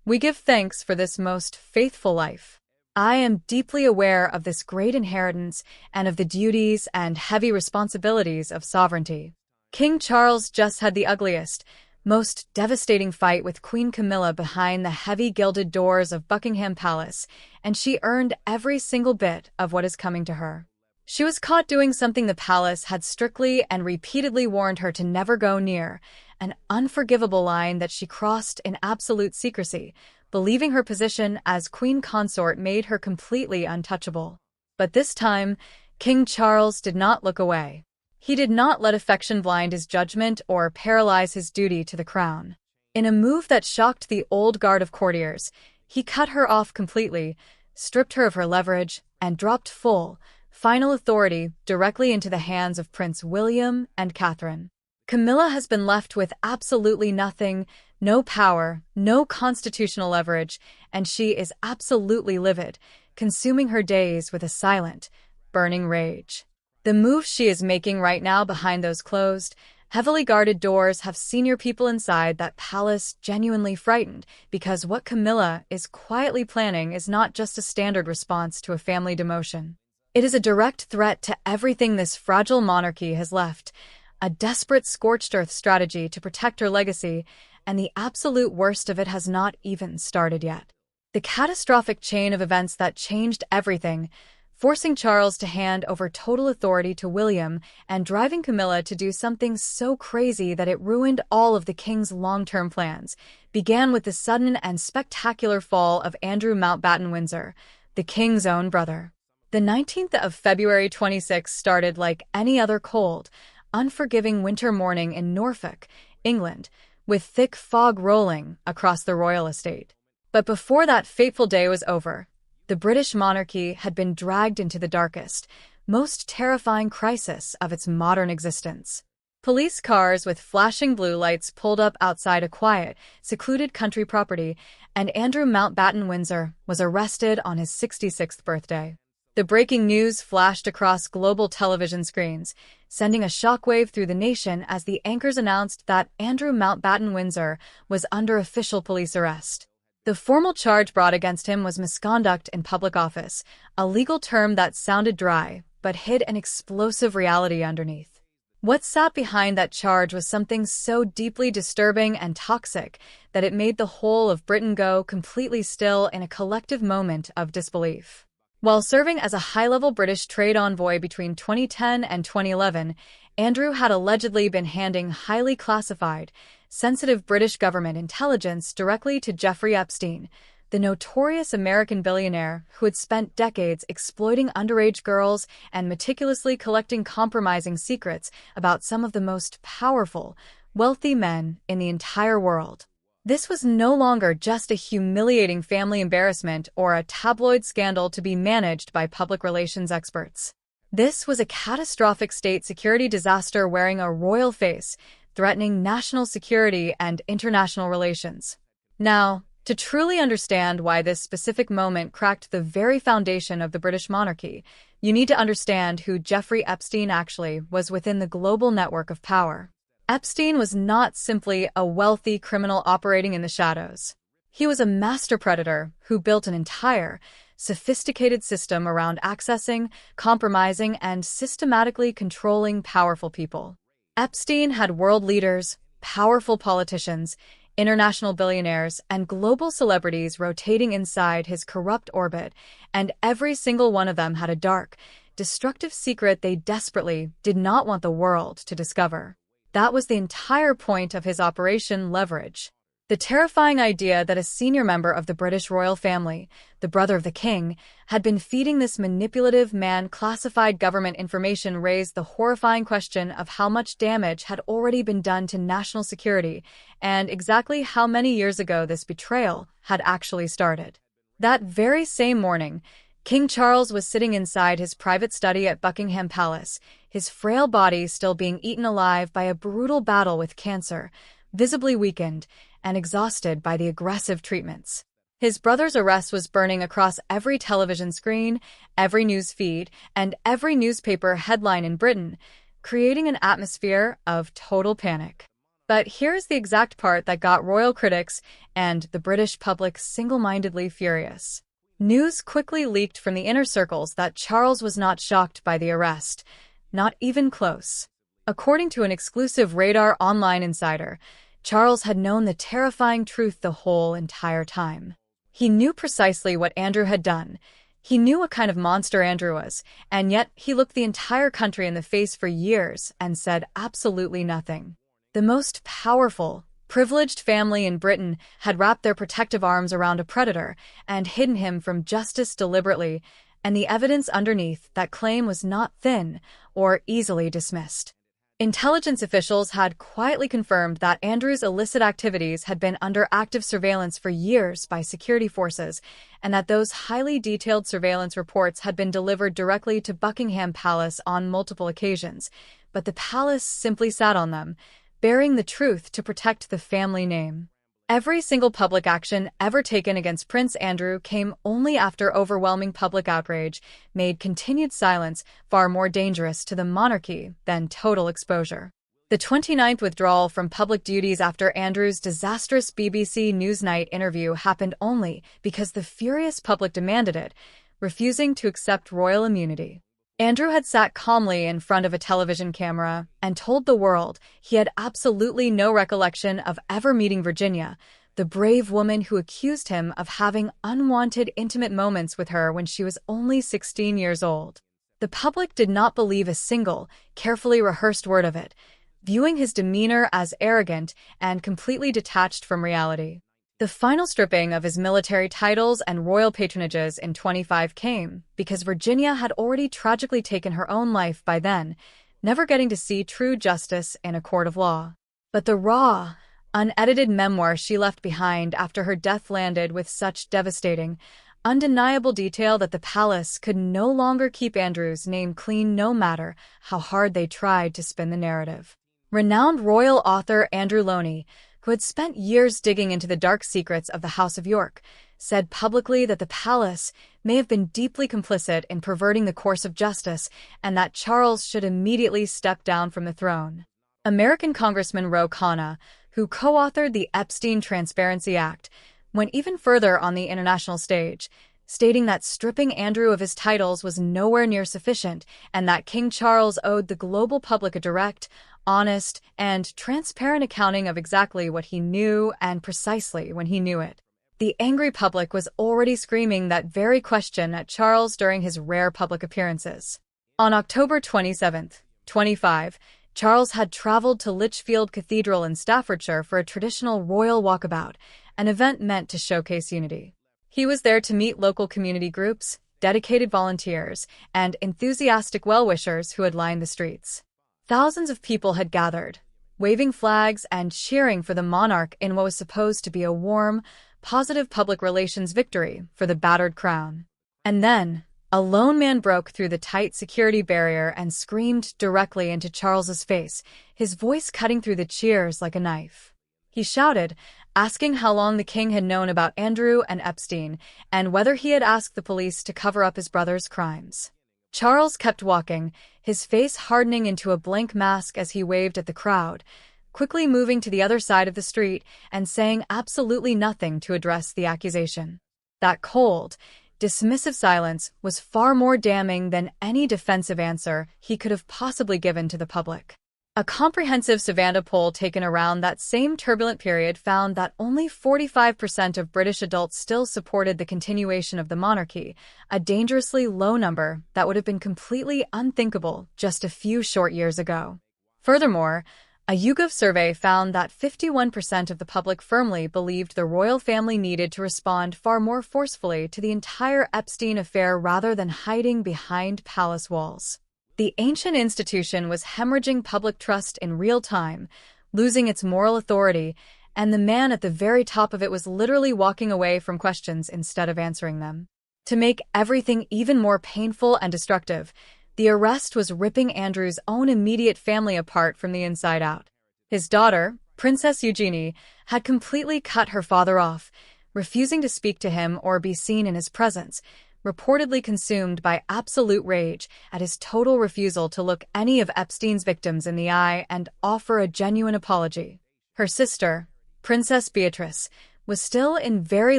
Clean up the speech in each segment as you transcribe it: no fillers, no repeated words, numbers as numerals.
We give thanks for this most faithful life. I am deeply aware of this great inheritance and of the duties and heavy responsibilities of sovereignty. King Charles just had the ugliest, most devastating fight with Queen Camilla behind the heavy gilded doors of Buckingham Palace, and she earned every single bit of what is coming to her. She was caught doing something the palace had strictly and repeatedly warned her to never go near, an unforgivable line that she crossed in absolute secrecy, believing her position as queen consort made her completely untouchable. But this time, King Charles did not look away. He did not let affection blind his judgment or paralyze his duty to the crown. In a move that shocked the old guard of courtiers, he cut her off completely, stripped her of her leverage, and dropped full, final authority directly into the hands of Prince William and Catherine. Camilla has been left with absolutely nothing, no power, no constitutional leverage, and she is absolutely livid, consuming her days with a silent, burning rage. The moves she is making right now behind those closed, heavily guarded doors have senior people inside that palace genuinely frightened, because what Camilla is quietly planning is not just a standard response to a family demotion. It is a direct threat to everything this fragile monarchy has left, a desperate scorched earth strategy to protect her legacy, and the absolute worst of it has not even started yet. The catastrophic chain of events that changed everything, forcing Charles to hand over total authority to William and driving Camilla to do something so crazy that it ruined all of the king's long-term plans, began with the sudden and spectacular fall of Andrew Mountbatten Windsor, the king's own brother. The 19th of February 26 started like any other cold, unforgiving winter morning in Norfolk, England, with thick fog rolling across the royal estate. But before that fateful day was over, the British monarchy had been dragged into the darkest, most terrifying crisis of its modern existence. Police cars with flashing blue lights pulled up outside a quiet, secluded country property, and Andrew Mountbatten Windsor was arrested on his 66th birthday. The breaking news flashed across global television screens, sending a shockwave through the nation as the anchors announced that Andrew Mountbatten Windsor was under official police arrest. The formal charge brought against him was misconduct in public office, a legal term that sounded dry but hid an explosive reality underneath. What sat behind that charge was something so deeply disturbing and toxic that it made the whole of Britain go completely still in a collective moment of disbelief. While serving as a high-level British trade envoy between 2010 and 2011, Andrew had allegedly been handing highly classified, sensitive British government intelligence directly to Jeffrey Epstein, the notorious American billionaire who had spent decades exploiting underage girls and meticulously collecting compromising secrets about some of the most powerful, wealthy men in the entire world. This was no longer just a humiliating family embarrassment or a tabloid scandal to be managed by public relations experts. This was a catastrophic state security disaster wearing a royal face, threatening national security and international relations. Now, to truly understand why this specific moment cracked the very foundation of the British monarchy, you need to understand who Jeffrey Epstein actually was within the global network of power. Epstein was not simply a wealthy criminal operating in the shadows. He was a master predator who built an entire, sophisticated system around accessing, compromising, and systematically controlling powerful people. Epstein had world leaders, powerful politicians, international billionaires, and global celebrities rotating inside his corrupt orbit, and every single one of them had a dark, destructive secret they desperately did not want the world to discover. That was the entire point of his Operation Leverage. The terrifying idea that a senior member of the British royal family, the brother of the king, had been feeding this manipulative man classified government information raised the horrifying question of how much damage had already been done to national security and exactly how many years ago this betrayal had actually started. That very same morning, King Charles was sitting inside his private study at Buckingham Palace, his frail body still being eaten alive by a brutal battle with cancer, visibly weakened and exhausted by the aggressive treatments. His brother's arrest was burning across every television screen, every news feed, and every newspaper headline in Britain, creating an atmosphere of total panic. But here's the exact part that got royal critics and the British public single-mindedly furious. News quickly leaked from the inner circles that Charles was not shocked by the arrest, not even close. According to an exclusive Radar Online insider, Charles had known the terrifying truth the whole entire time. He knew precisely what Andrew had done. He knew what kind of monster Andrew was, and yet he looked the entire country in the face for years and said absolutely nothing. The most powerful, privileged family in Britain had wrapped their protective arms around a predator and hidden him from justice deliberately, and the evidence underneath that claim was not thin or easily dismissed. Intelligence officials had quietly confirmed that Andrew's illicit activities had been under active surveillance for years by security forces, and that those highly detailed surveillance reports had been delivered directly to Buckingham Palace on multiple occasions, but the palace simply sat on them, bearing the truth to protect the family name. Every single public action ever taken against Prince Andrew came only after overwhelming public outrage made continued silence far more dangerous to the monarchy than total exposure. The 29th withdrawal from public duties after Andrew's disastrous BBC Newsnight interview happened only because the furious public demanded it, refusing to accept royal immunity. Andrew had sat calmly in front of a television camera and told the world he had absolutely no recollection of ever meeting Virginia, the brave woman who accused him of having unwanted intimate moments with her when she was only 16 years old. The public did not believe a single, carefully rehearsed word of it, viewing his demeanor as arrogant and completely detached from reality. The final stripping of his military titles and royal patronages in 25 came because Virginia had already tragically taken her own life by then, never getting to see true justice in a court of law. But the raw, unedited memoir she left behind after her death landed with such devastating, undeniable detail that the palace could no longer keep Andrew's name clean no matter how hard they tried to spin the narrative. Renowned royal author Andrew Loney, who had spent years digging into the dark secrets of the House of York, said publicly that the palace may have been deeply complicit in perverting the course of justice and that Charles should immediately step down from the throne. American Congressman Ro Khanna, who co-authored the Epstein Transparency Act, went even further on the international stage, stating that stripping Andrew of his titles was nowhere near sufficient and that King Charles owed the global public a direct, honest, and transparent accounting of exactly what he knew and precisely when he knew it. The angry public was already screaming that very question at Charles during his rare public appearances. On October 27, 25, Charles had traveled to Lichfield Cathedral in Staffordshire for a traditional royal walkabout, an event meant to showcase unity. He was there to meet local community groups, dedicated volunteers, and enthusiastic well-wishers who had lined the streets. Thousands of people had gathered, waving flags and cheering for the monarch in what was supposed to be a warm, positive public relations victory for the battered crown. And then, a lone man broke through the tight security barrier and screamed directly into Charles's face, his voice cutting through the cheers like a knife. He shouted, asking how long the king had known about Andrew and Epstein, and whether he had asked the police to cover up his brother's crimes. Charles kept walking, his face hardening into a blank mask as he waved at the crowd, quickly moving to the other side of the street and saying absolutely nothing to address the accusation. That cold, dismissive silence was far more damning than any defensive answer he could have possibly given to the public. A comprehensive Savannah poll taken around that same turbulent period found that only 45% of British adults still supported the continuation of the monarchy, a dangerously low number that would have been completely unthinkable just a few short years ago. Furthermore, a YouGov survey found that 51% of the public firmly believed the royal family needed to respond far more forcefully to the entire Epstein affair rather than hiding behind palace walls. The ancient institution was hemorrhaging public trust in real time, losing its moral authority, and the man at the very top of it was literally walking away from questions instead of answering them. To make everything even more painful and destructive, the arrest was ripping Andrew's own immediate family apart from the inside out. His daughter, Princess Eugenie, had completely cut her father off, refusing to speak to him or be seen in his presence, reportedly consumed by absolute rage at his total refusal to look any of Epstein's victims in the eye and offer a genuine apology. Her sister, Princess Beatrice, was still in very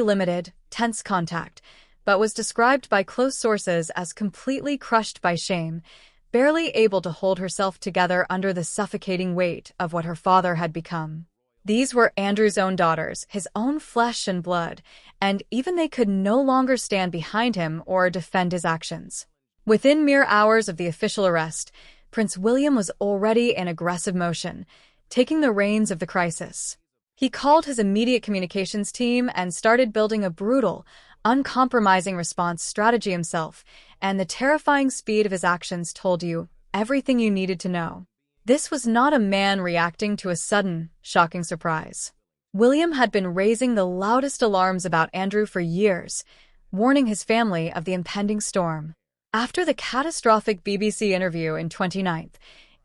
limited, tense contact, but was described by close sources as completely crushed by shame, barely able to hold herself together under the suffocating weight of what her father had become. These were Andrew's own daughters, his own flesh and blood, and even they could no longer stand behind him or defend his actions. Within mere hours of the official arrest, Prince William was already in aggressive motion, taking the reins of the crisis. He called his immediate communications team and started building a brutal, uncompromising response strategy himself, and the terrifying speed of his actions told you everything you needed to know. This was not a man reacting to a sudden, shocking surprise. William had been raising the loudest alarms about Andrew for years, warning his family of the impending storm. After the catastrophic BBC interview in 2019,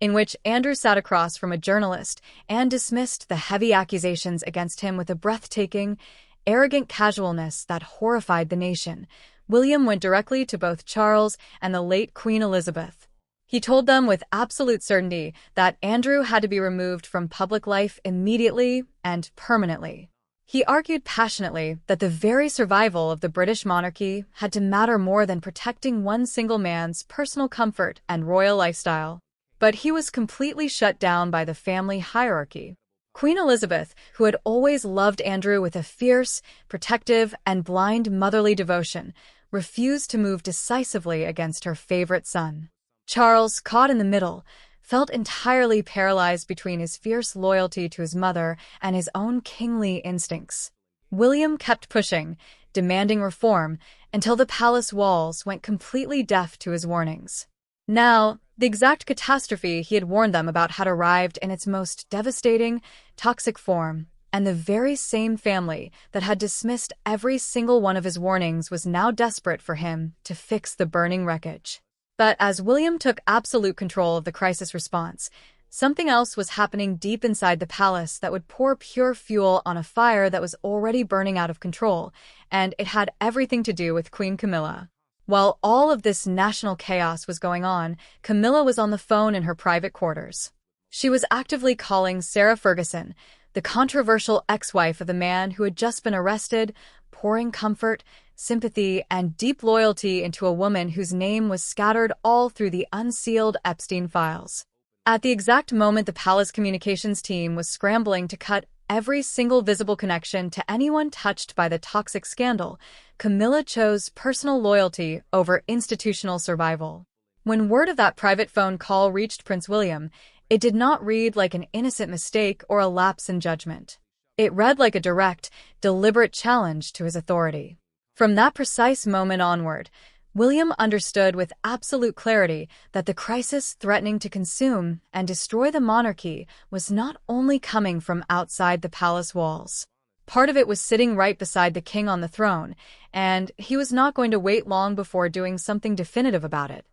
in which Andrew sat across from a journalist and dismissed the heavy accusations against him with a breathtaking, arrogant casualness that horrified the nation, William went directly to both Charles and the late Queen Elizabeth. He told them with absolute certainty that Andrew had to be removed from public life immediately and permanently. He argued passionately that the very survival of the British monarchy had to matter more than protecting one single man's personal comfort and royal lifestyle. But he was completely shut down by the family hierarchy. Queen Elizabeth, who had always loved Andrew with a fierce, protective, and blind motherly devotion, refused to move decisively against her favorite son. Charles, caught in the middle, felt entirely paralyzed between his fierce loyalty to his mother and his own kingly instincts. William kept pushing, demanding reform, until the palace walls went completely deaf to his warnings. Now, the exact catastrophe he had warned them about had arrived in its most devastating, toxic form, and the very same family that had dismissed every single one of his warnings was now desperate for him to fix the burning wreckage. But as William took absolute control of the crisis response, something else was happening deep inside the palace that would pour pure fuel on a fire that was already burning out of control, and it had everything to do with Queen Camilla. While all of this national chaos was going on, Camilla was on the phone in her private quarters. She was actively calling Sarah Ferguson, the controversial ex-wife of the man who had just been arrested, pouring comfort, sympathy, and deep loyalty into a woman whose name was scattered all through the unsealed Epstein files. At the exact moment the palace communications team was scrambling to cut every single visible connection to anyone touched by the toxic scandal, Camilla chose personal loyalty over institutional survival. When word of that private phone call reached Prince William, it did not read like an innocent mistake or a lapse in judgment. It read like a direct, deliberate challenge to his authority. From that precise moment onward, William understood with absolute clarity that the crisis threatening to consume and destroy the monarchy was not only coming from outside the palace walls. Part of it was sitting right beside the king on the throne, and he was not going to wait long before doing something definitive about it.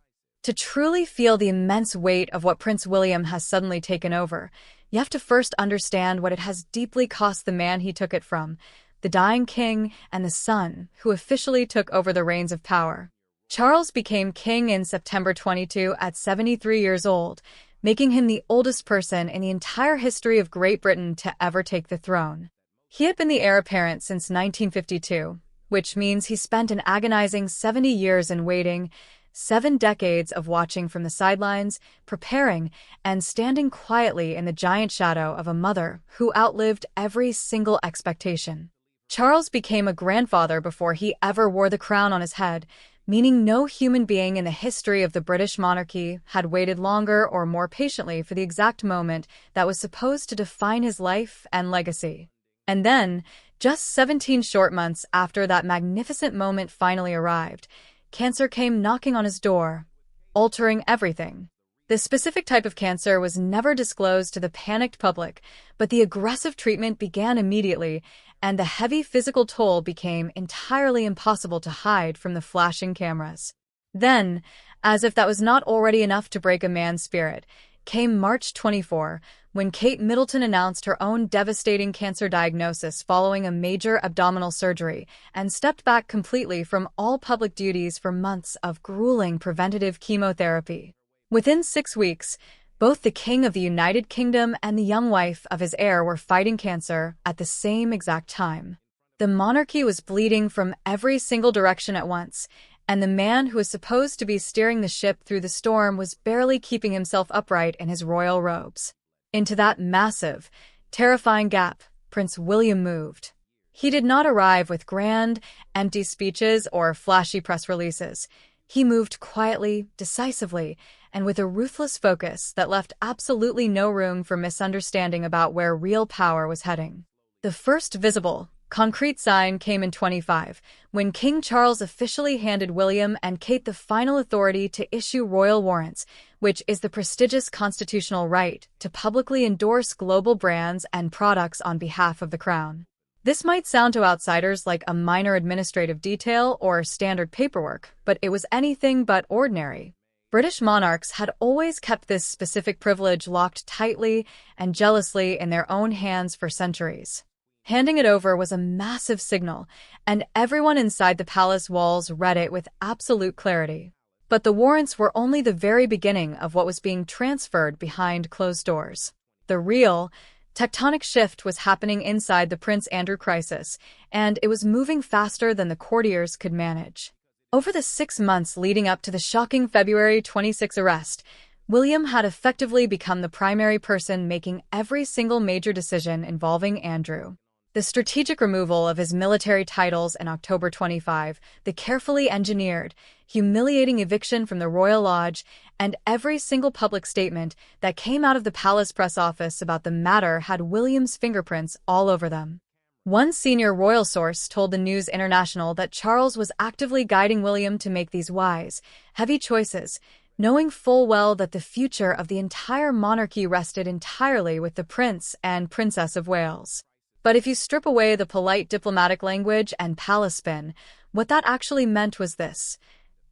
To truly feel the immense weight of what Prince William has suddenly taken over, you have to first understand what it has deeply cost the man he took it from, the dying king and the son who officially took over the reins of power. Charles became king in September 22 at 73 years old, making him the oldest person in the entire history of Great Britain to ever take the throne. He had been the heir apparent since 1952, which means he spent an agonizing 70 years in waiting, 7 decades of watching from the sidelines, preparing, and standing quietly in the giant shadow of a mother who outlived every single expectation. Charles became a grandfather before he ever wore the crown on his head, meaning no human being in the history of the British monarchy had waited longer or more patiently for the exact moment that was supposed to define his life and legacy. And then, just 17 short months after that magnificent moment finally arrived, cancer came knocking on his door, altering everything. The specific type of cancer was never disclosed to the panicked public, but the aggressive treatment began immediately, and the heavy physical toll became entirely impossible to hide from the flashing cameras. Then, as if that was not already enough to break a man's spirit, came March 24, when Kate Middleton announced her own devastating cancer diagnosis following a major abdominal surgery and stepped back completely from all public duties for months of grueling preventative chemotherapy. Within 6 weeks, Both the King of the United Kingdom and the young wife of his heir were fighting cancer at the same exact time. The monarchy was bleeding from every single direction at once, and the man who was supposed to be steering the ship through the storm was barely keeping himself upright in his royal robes. Into that massive, terrifying gap, Prince William moved. He did not arrive with grand, empty speeches or flashy press releases. He moved quietly, decisively, and with a ruthless focus that left absolutely no room for misunderstanding about where real power was heading. The first visible, concrete sign came in 25, when King Charles officially handed William and Kate the final authority to issue royal warrants, which is the prestigious constitutional right to publicly endorse global brands and products on behalf of the crown. This might sound to outsiders like a minor administrative detail or standard paperwork, but it was anything but ordinary. British monarchs had always kept this specific privilege locked tightly and jealously in their own hands for centuries. Handing it over was a massive signal, and everyone inside the palace walls read it with absolute clarity. But the warrants were only the very beginning of what was being transferred behind closed doors. The real, tectonic shift was happening inside the Prince Andrew crisis, and it was moving faster than the courtiers could manage. Over the 6 months leading up to the shocking February 26 arrest, William had effectively become the primary person making every single major decision involving Andrew. The strategic removal of his military titles in October 25, the carefully engineered, humiliating eviction from the Royal Lodge, and every single public statement that came out of the palace press office about the matter had William's fingerprints all over them. One senior royal source told the News International that Charles was actively guiding William to make these wise, heavy choices, knowing full well that the future of the entire monarchy rested entirely with the Prince and Princess of Wales. But if you strip away the polite diplomatic language and palace spin, what that actually meant was this: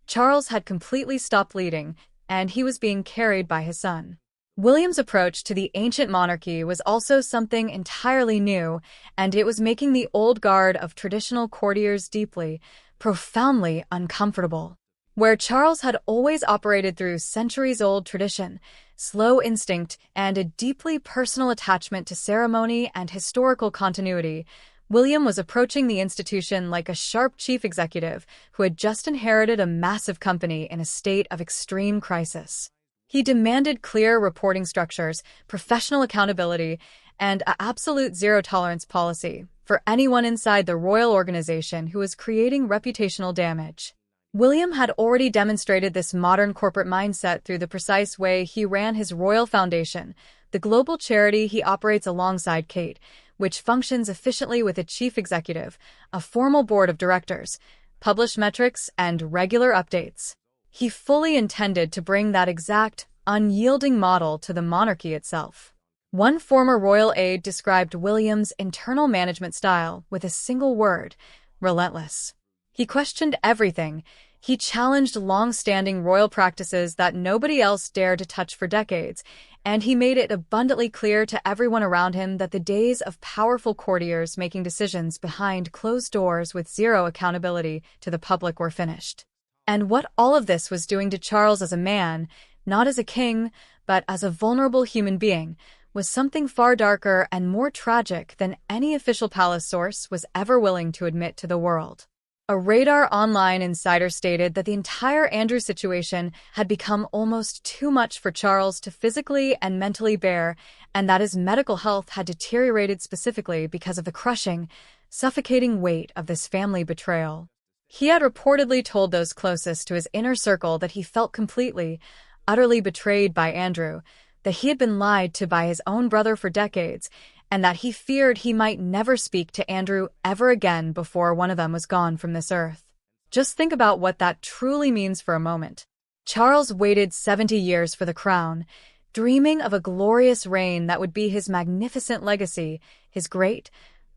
Charles had completely stopped leading, and he was being carried by his son. William's approach to the ancient monarchy was also something entirely new, and it was making the old guard of traditional courtiers deeply, profoundly uncomfortable. Where Charles had always operated through centuries-old tradition, slow instinct, and a deeply personal attachment to ceremony and historical continuity, William was approaching the institution like a sharp chief executive who had just inherited a massive company in a state of extreme crisis. He demanded clear reporting structures, professional accountability, and an absolute zero-tolerance policy for anyone inside the royal organization who was creating reputational damage. William had already demonstrated this modern corporate mindset through the precise way he ran his royal foundation, the global charity he operates alongside Kate, which functions efficiently with a chief executive, a formal board of directors, published metrics, and regular updates. He fully intended to bring that exact, unyielding model to the monarchy itself. One former royal aide described William's internal management style with a single word: relentless. He questioned everything. He challenged long-standing royal practices that nobody else dared to touch for decades, and he made it abundantly clear to everyone around him that the days of powerful courtiers making decisions behind closed doors with zero accountability to the public were finished. And what all of this was doing to Charles as a man, not as a king, but as a vulnerable human being, was something far darker and more tragic than any official palace source was ever willing to admit to the world. A Radar Online insider stated that the entire Andrew situation had become almost too much for Charles to physically and mentally bear, and that his medical health had deteriorated specifically because of the crushing, suffocating weight of this family betrayal. He had reportedly told those closest to his inner circle that he felt completely, utterly betrayed by Andrew, that he had been lied to by his own brother for decades, and that he feared he might never speak to Andrew ever again before one of them was gone from this earth. Just think about what that truly means for a moment. Charles waited 70 years for the crown, dreaming of a glorious reign that would be his magnificent legacy, his great,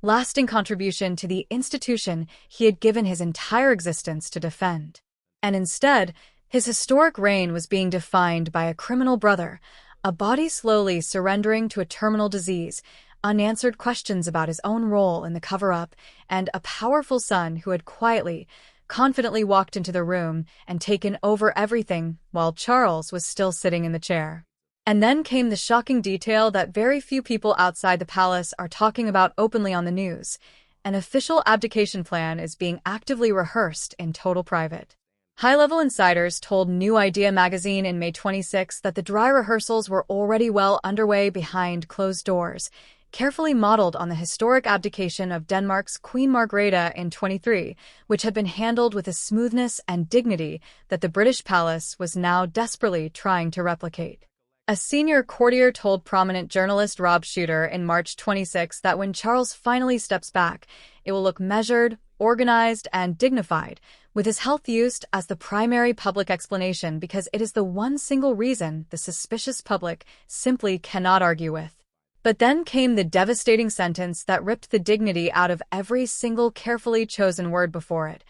lasting contribution to the institution he had given his entire existence to defend. And instead, his historic reign was being defined by a criminal brother, a body slowly surrendering to a terminal disease, unanswered questions about his own role in the cover-up, and a powerful son who had quietly, confidently walked into the room and taken over everything while Charles was still sitting in the chair. And then came the shocking detail that very few people outside the palace are talking about openly on the news. An official abdication plan is being actively rehearsed in total private. High-level insiders told New Idea magazine in May 26 that the dry rehearsals were already well underway behind closed doors, carefully modeled on the historic abdication of Denmark's Queen Margrethe in 23, which had been handled with a smoothness and dignity that the British palace was now desperately trying to replicate. A senior courtier told prominent journalist Rob Shuter in March 26 that when Charles finally steps back, it will look measured, organized, and dignified, with his health used as the primary public explanation because it is the one single reason the suspicious public simply cannot argue with. But then came the devastating sentence that ripped the dignity out of every single carefully chosen word before it.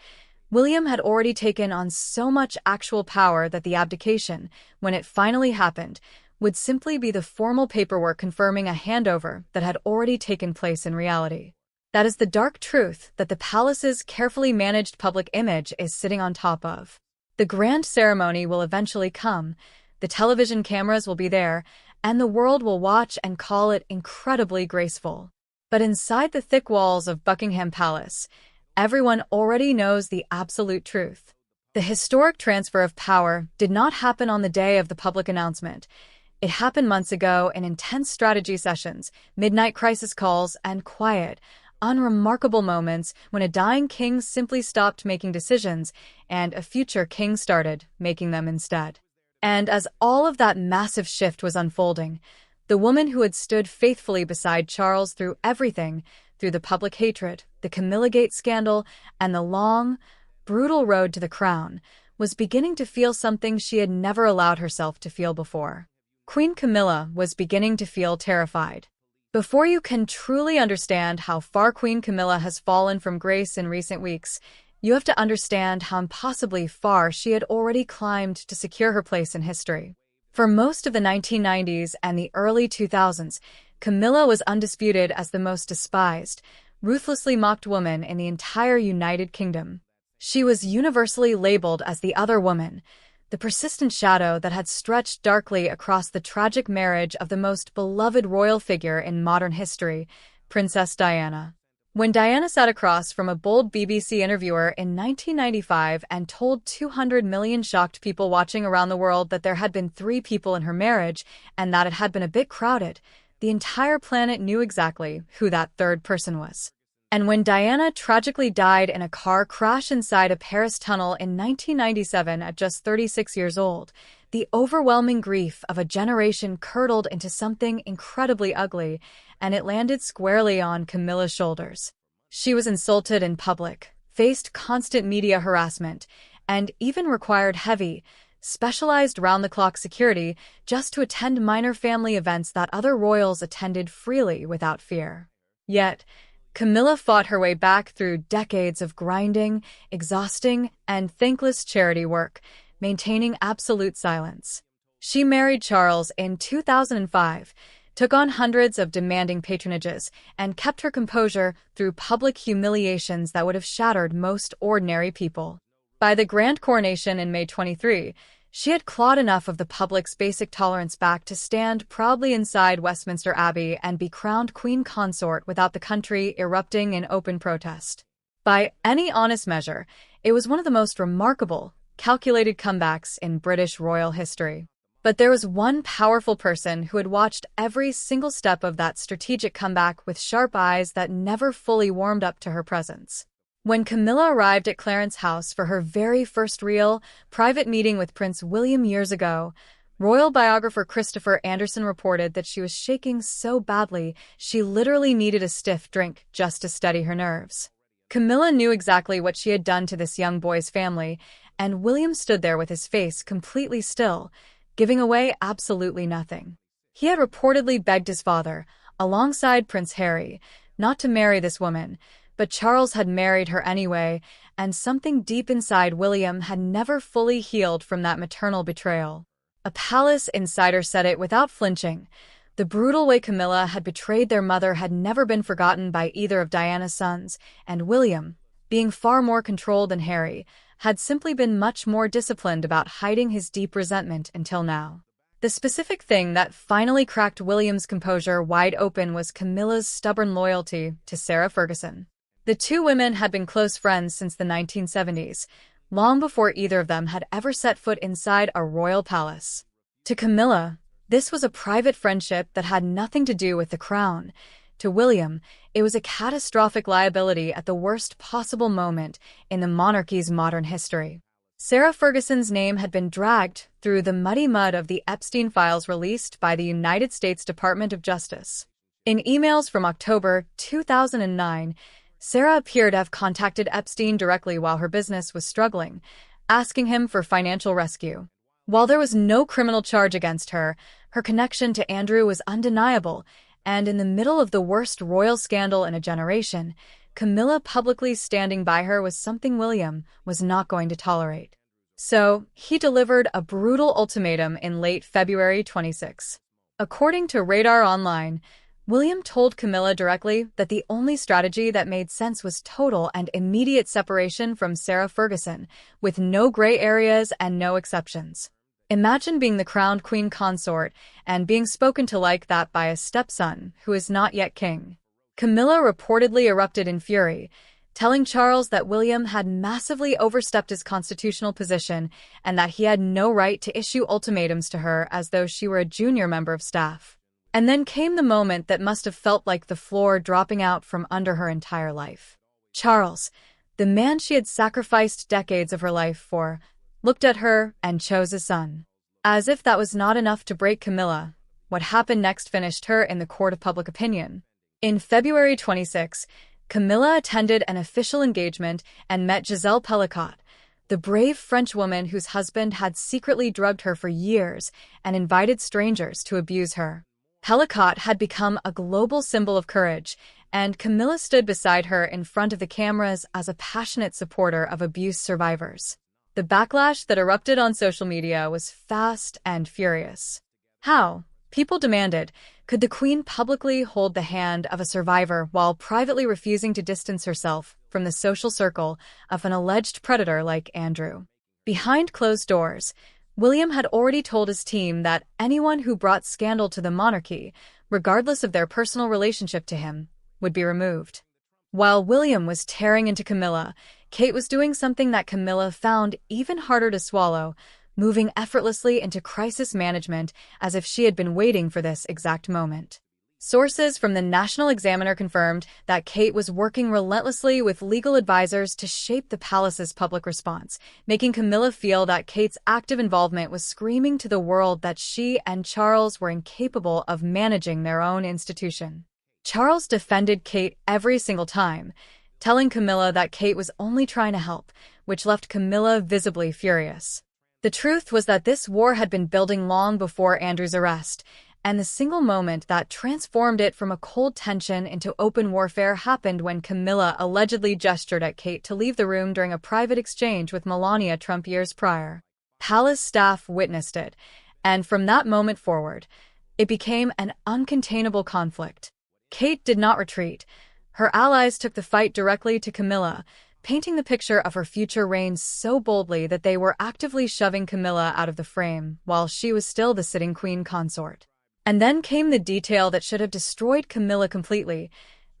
William had already taken on so much actual power that the abdication, when it finally happened, would simply be the formal paperwork confirming a handover that had already taken place in reality. That is the dark truth that the palace's carefully managed public image is sitting on top of. The grand ceremony will eventually come, the television cameras will be there, and the world will watch and call it incredibly graceful. But inside the thick walls of Buckingham Palace, everyone already knows the absolute truth. The historic transfer of power did not happen on the day of the public announcement. It happened months ago in intense strategy sessions, midnight crisis calls, and quiet, unremarkable moments when a dying king simply stopped making decisions and a future king started making them instead. And as all of that massive shift was unfolding, the woman who had stood faithfully beside Charles through everything, through the public hatred, the Camilla Gate scandal, and the long, brutal road to the crown, was beginning to feel something she had never allowed herself to feel before. Queen Camilla was beginning to feel terrified. Before you can truly understand how far Queen Camilla has fallen from grace in recent weeks, you have to understand how impossibly far she had already climbed to secure her place in history. For most of the 1990s and the early 2000s, Camilla was undisputed as the most despised, ruthlessly mocked woman in the entire United Kingdom. She was universally labeled as the other woman, the persistent shadow that had stretched darkly across the tragic marriage of the most beloved royal figure in modern history, Princess Diana. When Diana sat across from a bold BBC interviewer in 1995 and told 200 million shocked people watching around the world that there had been 3 people in her marriage and that it had been a bit crowded, the entire planet knew exactly who that third person was. And when Diana tragically died in a car crash inside a Paris tunnel in 1997 at just 36 years old, the overwhelming grief of a generation curdled into something incredibly ugly, and it landed squarely on Camilla's shoulders. She was insulted in public, faced constant media harassment, and even required heavy, specialized round-the-clock security just to attend minor family events that other royals attended freely without fear. Yet, Camilla fought her way back through decades of grinding, exhausting, and thankless charity work, maintaining absolute silence. She married Charles in 2005, took on hundreds of demanding patronages, and kept her composure through public humiliations that would have shattered most ordinary people. By the grand coronation in May 23, she had clawed enough of the public's basic tolerance back to stand proudly inside Westminster Abbey and be crowned queen consort without the country erupting in open protest. By any honest measure, it was one of the most remarkable, calculated comebacks in British royal history. But there was one powerful person who had watched every single step of that strategic comeback with sharp eyes that never fully warmed up to her presence. When Camilla arrived at Clarence House for her very first real, private meeting with Prince William years ago, royal biographer Christopher Anderson reported that she was shaking so badly she literally needed a stiff drink just to steady her nerves. Camilla knew exactly what she had done to this young boy's family, and William stood there with his face completely still, giving away absolutely nothing. He had reportedly begged his father, alongside Prince Harry, not to marry this woman, but Charles had married her anyway, and something deep inside William had never fully healed from that maternal betrayal. A palace insider said it without flinching. The brutal way Camilla had betrayed their mother had never been forgotten by either of Diana's sons, and William, being far more controlled than Harry, had simply been much more disciplined about hiding his deep resentment until now. The specific thing that finally cracked William's composure wide open was Camilla's stubborn loyalty to Sarah Ferguson. The two women had been close friends since the 1970s, long before either of them had ever set foot inside a royal palace. To Camilla, this was a private friendship that had nothing to do with the crown. To William, it was a catastrophic liability at the worst possible moment in the monarchy's modern history. Sarah Ferguson's name had been dragged through the muddy mud of the Epstein files released by the United States Department of Justice. In emails from October 2009, Sarah appeared to have contacted Epstein directly while her business was struggling, asking him for financial rescue. While there was no criminal charge against her, her connection to Andrew was undeniable, and in the middle of the worst royal scandal in a generation, Camilla publicly standing by her was something William was not going to tolerate. So, he delivered a brutal ultimatum in late February 26. According to Radar Online, William told Camilla directly that the only strategy that made sense was total and immediate separation from Sarah Ferguson, with no gray areas and no exceptions. Imagine being the crowned queen consort and being spoken to like that by a stepson who is not yet king. Camilla reportedly erupted in fury, telling Charles that William had massively overstepped his constitutional position and that he had no right to issue ultimatums to her as though she were a junior member of staff. And then came the moment that must have felt like the floor dropping out from under her entire life. Charles, the man she had sacrificed decades of her life for, looked at her and chose a son. As if that was not enough to break Camilla, what happened next finished her in the court of public opinion. In February 26, Camilla attended an official engagement and met Giselle Pellicot, the brave French woman whose husband had secretly drugged her for years and invited strangers to abuse her. Pellicot had become a global symbol of courage, and Camilla stood beside her in front of the cameras as a passionate supporter of abuse survivors. The backlash that erupted on social media was fast and furious. How, people demanded, could the Queen publicly hold the hand of a survivor while privately refusing to distance herself from the social circle of an alleged predator like Andrew? Behind closed doors, William had already told his team that anyone who brought scandal to the monarchy, regardless of their personal relationship to him, would be removed. While William was tearing into Camilla, Kate was doing something that Camilla found even harder to swallow, moving effortlessly into crisis management as if she had been waiting for this exact moment. Sources from the National Examiner confirmed that Kate was working relentlessly with legal advisors to shape the palace's public response, making Camilla feel that Kate's active involvement was screaming to the world that she and Charles were incapable of managing their own institution. Charles defended Kate every single time, telling Camilla that Kate was only trying to help, which left Camilla visibly furious. The truth was that this war had been building long before Andrew's arrest, and the single moment that transformed it from a cold tension into open warfare happened when Camilla allegedly gestured at Kate to leave the room during a private exchange with Melania Trump years prior. Palace staff witnessed it, and from that moment forward, it became an uncontainable conflict. Kate did not retreat. Her allies took the fight directly to Camilla, painting the picture of her future reign so boldly that they were actively shoving Camilla out of the frame while she was still the sitting queen consort. And then came the detail that should have destroyed Camilla completely.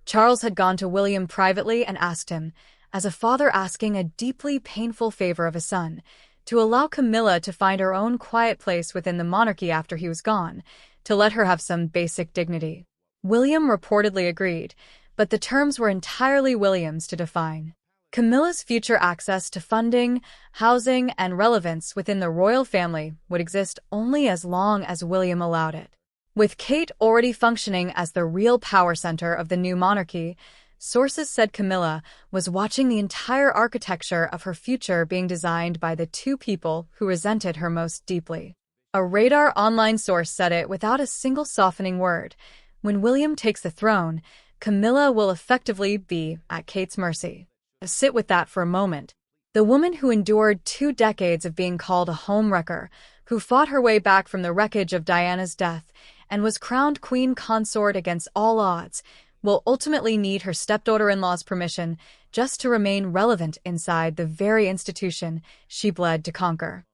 Charles had gone to William privately and asked him, as a father asking a deeply painful favor of a son, to allow Camilla to find her own quiet place within the monarchy after he was gone, to let her have some basic dignity. William reportedly agreed, but the terms were entirely William's to define. Camilla's future access to funding, housing, and relevance within the royal family would exist only as long as William allowed it. With Kate already functioning as the real power center of the new monarchy, sources said Camilla was watching the entire architecture of her future being designed by the two people who resented her most deeply. A Radar Online source said it without a single softening word. When William takes the throne, Camilla will effectively be at Kate's mercy. Sit with that for a moment. The woman who endured 2 decades of being called a homewrecker, who fought her way back from the wreckage of Diana's death, and was crowned queen consort against all odds, will ultimately need her stepdaughter-in-law's permission just to remain relevant inside the very institution she bled to conquer.